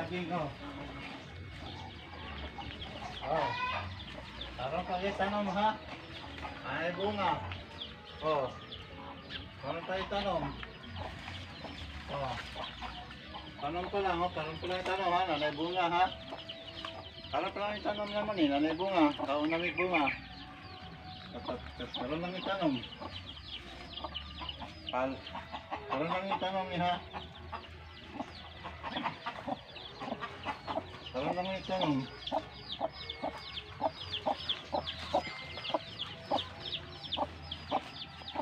saging, oh. Oh. Tarong kayo tanom, ha? Ay, bunga. Oh. Tarong tayo tanom. Oh. Tanom pa lang, oh. Tarong pa lang tanom, ha? Nanay bunga, ha? Tarong pa lang tanom naman, eh. Nanay bunga. Kaunamig bunga. Tarong lang tanom. Tarong lang tanom, eh, ha? Tarong lang tanom.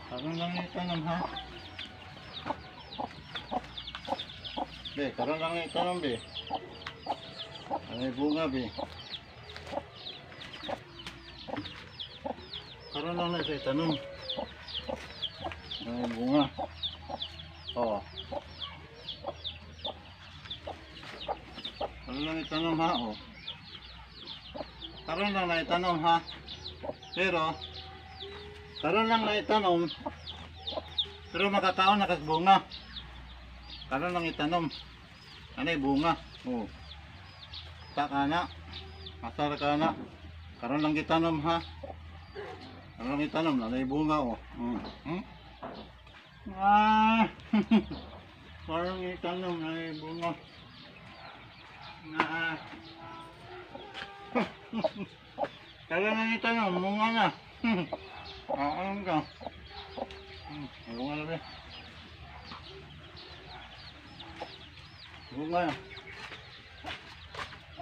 Tarong lang tanom, ha? Be, tarong lang tanom, be. Nanay bunga, be. Karon lang na siya tanong. Ay, bunga. Oo. Karon lang itanong, ha? Oh. Karon lang na itanong, ha? Pero, karon lang na itanong. Pero makakaon na bunga. Karon lang itanong. Anay bunga. Oo. Taka na. Asar ka na. Karon lang itanom, ha? Karon lang itanom. Anay bunga, oh. Ah! Parang itanong na bunga. Na. Kaya na itanong, bunga na. Ano ka? Bunga na ba? Bunga na.